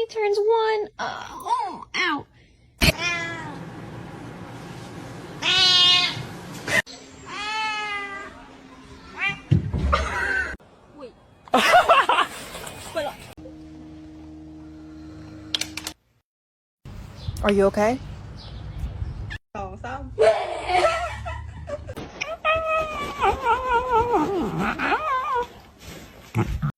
3 turns 1. Oh, ow. Wait. Are you okay? 2 3